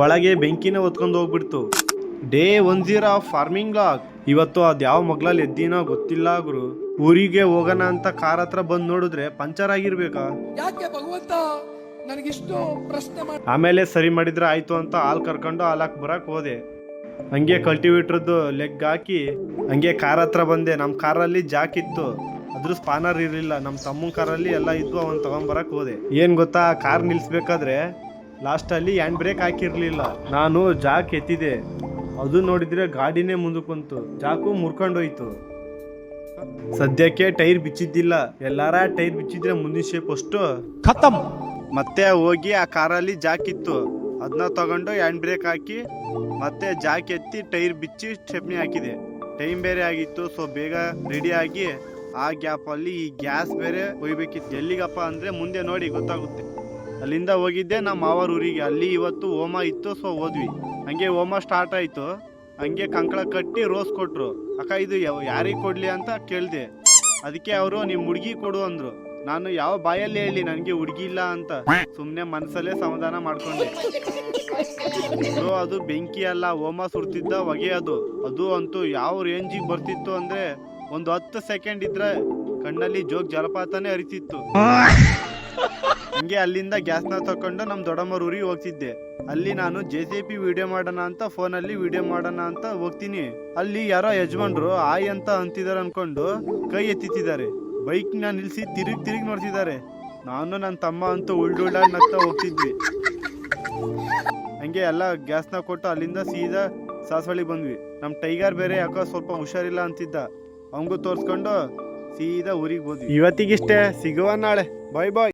ಒಳಗೆ ಬೆಂಕಿನ ಹೊತ್ಕೊಂಡು ಹೋಗ್ಬಿಡ್ತು. Day 10 farming log. ಇವತ್ತು ಅದ್ಯಾವ ಮಗ್ಲಲ್ಲಿ ಎದ್ದಿನೋ ಗೊತ್ತಿಲ್ಲ ಗುರು. ಊರಿಗೆ ಹೋಗೋಣ ಅಂತ ಕಾರ್ ಹತ್ರ ಬಂದ್ ನೋಡಿದ್ರೆ ಪಂಚರ್ ಆಗಿರ್ಬೇಕಾ? ಯಾಕೆ ಭಗವಂತ ನನಗಿಷ್ಟು ಪ್ರಶ್ನೆ ಮಾಡಿ. ಆಮೇಲೆ ಸರಿ ಮಾಡಿದ್ರೆ ಆಯ್ತು ಅಂತ ಹಾಲ್ ಕರ್ಕೊಂಡು ಹಾಲಾಕ್ ಬರಕ್ ಹೋದೆ. ಹಂಗೆ ಕಲ್ಟಿವೇಟ್ರದ್ದು ಲೆಗ್ ಹಾಕಿ ಹಂಗೆ ಕಾರ್ ಹತ್ರ ಬಂದೆ. ನಮ್ ಕಾರಲ್ಲಿ ಜಾಕ್ ಇತ್ತು, ಅದ್ರ ಸ್ಪಾನರ್ ಇರ್ಲಿಲ್ಲ. ನಮ್ ತಮ್ಮನ ಕಾರಲ್ಲಿ ಎಲ್ಲ ಇದ್ವು, ಅವನ್ ತಗೊಂಬರಕ್ ಹೋದೆ. ಏನ್ ಗೊತ್ತಾ, ಕಾರ್ ನಿಲ್ಸ್ಬೇಕಾದ್ರೆ ಲಾಸ್ಟ್ ಅಲ್ಲಿ ಹ್ಯಾಂಡ್ ಬ್ರೇಕ್ ಹಾಕಿರ್ಲಿಲ್ಲ. ನಾನು ಜಾಕ್ ಎತ್ತಿದೆ, ಅದು ನೋಡಿದ್ರೆ ಗಾಡಿನೇ ಮುಂದಕ್ಕೆ ಬಂತು, ಜಾಕು ಮುರ್ಕೊಂಡೋಯ್ತು. ಸದ್ಯಕ್ಕೆ ಟೈರ್ ಬಿಚ್ಚಿದ್ದಿಲ್ಲ. ಎಲ್ಲಾರ ಟೈರ್ ಬಿಚ್ಚಿದ್ರೆ ಮುಂದಿನ ಶೇಪ್ ಅಷ್ಟು ಖತಮ್. ಮತ್ತೆ ಹೋಗಿ ಆ ಕಾರಲ್ಲಿ ಜಾಕ್ ಇತ್ತು, ಅದನ್ನ ತಗೊಂಡು ಹ್ಯಾಂಡ್ ಬ್ರೇಕ್ ಹಾಕಿ ಮತ್ತೆ ಜಾಕ್ ಎತ್ತಿ ಟೈರ್ ಬಿಚ್ಚಿ ಸ್ಟೆಪ್ನಿ ಹಾಕಿದೆ. ಟೈಮ್ ಬೇರೆ ಆಗಿತ್ತು, ಸೊ ಬೇಗ ರೆಡಿ ಆಗಿ ಆ ಗ್ಯಾಪ್ ಅಲ್ಲಿ ಈ ಗ್ಯಾಸ್ ಬೇರೆ ಒಯ್ಬೇಕಿತ್ತು. ಎಲ್ಲಿಗಪ್ಪ ಅಂದ್ರೆ ಮುಂದೆ ನೋಡಿ ಗೊತ್ತಾಗುತ್ತೆ. ಅಲ್ಲಿಂದ ಹೋಗಿದ್ದೆ ನಮ್ಮ ಮಾವರ ಊರಿಗೆ. ಅಲ್ಲಿ ಇವತ್ತು ಹೋಮ ಇತ್ತು, ಸೊ ಹೋದ್ವಿ. ಹಂಗೆ ಹೋಮ ಸ್ಟಾರ್ಟ್ ಆಯ್ತು. ಹಂಗೆ ಕಂಕಳ ಕಟ್ಟಿ ರೋಸ್ ಕೊಟ್ರು. ಅಕ್ಕ ಇದು ಯಾರಿಗೆ ಕೊಡ್ಲಿ ಅಂತ ಕೇಳ್ದೆ. ಅದಕ್ಕೆ ಅವರು ನಿಮ್ ಹುಡ್ಗಿ ಕೊಡು ಅಂದ್ರು. ನಾನು ಯಾವ ಬಾಯಲ್ಲಿ ಹೇಳಿ ನನ್ಗೆ ಹುಡ್ಗಿ ಇಲ್ಲ ಅಂತ, ಸುಮ್ನೆ ಮನಸ್ಸಲ್ಲೇ ಸಮಾಧಾನ ಮಾಡ್ಕೊಂಡೆ. ಅದು ಬೆಂಕಿ ಅಲ್ಲ, ಹೋಮ ಸುಡ್ತಿದ್ದ ಹೊಗೆ. ಅದು ಅಂತೂ ಯಾವ ರೇಂಜಿಗೆ ಬರ್ತಿತ್ತು ಅಂದ್ರೆ ಒಂದು 10 ಸೆಕೆಂಡ್ ಇದ್ರೆ ಕಣ್ಣಲ್ಲಿ ಜೋಗ್ ಜಲಪಾತನೇ ಹರಿತಿತ್ತು. ಹಂಗೆ ಅಲ್ಲಿಂದ ಗ್ಯಾಸ್ನ ತಕೊಂಡು ನಮ್ ದೊಡ್ಡಮ್ಮರ ಊರಿಗೆ ಹೋಗ್ತಿದ್ದೆ. ಅಲ್ಲಿ ನಾನು JCP ವಿಡಿಯೋ ಮಾಡೋಣ ಅಂತ ಫೋನಲ್ಲಿ ವಿಡಿಯೋ ಮಾಡೋಣ ಅಂತ ಹೋಗ್ತೀನಿ. ಅಲ್ಲಿ ಯಾರೋ ಯಜಮಾನ್ರು ಆಯ್ ಅಂತ ಅಂತಿದಾರೆ ಅನ್ಕೊಂಡು ಕೈ ಎತ್ತಿದ್ದಾರೆ. ಬೈಕ್ ನ ನಿಲ್ಸಿ ತಿರುಗಿ ನೋಡ್ತಿದ್ದಾರೆ. ನಾನು ನನ್ನ ತಮ್ಮ ಅಂತೂ ಉಳ್ಳಾಡ್ ನಗ್ತಾ ಹೋಗ್ತಿದ್ವಿ. ಹಂಗೆ ಎಲ್ಲ ಗ್ಯಾಸ್ನ ಕೊಟ್ಟು ಅಲ್ಲಿಂದ ಸೀದಾ ಸಾಸವಳ್ಳಿ ಬಂದ್ವಿ. ನಮ್ ಟೈಗರ್ ಬೇರೆ ಯಾಕೋ ಸ್ವಲ್ಪ ಹುಷಾರಿಲ್ಲ ಅಂತಿದ್ದ, ಅವಂಗೂ ತೋರ್ಸ್ಕೊಂಡು ಸೀದಾ ಊರಿಗೆ ಹೋದ್ವಿ. ಇವತ್ತಿಗಿಷ್ಟೇ, ಸಿಗುವ ನಾಳೆ. ಬಾಯ್ ಬಾಯ್.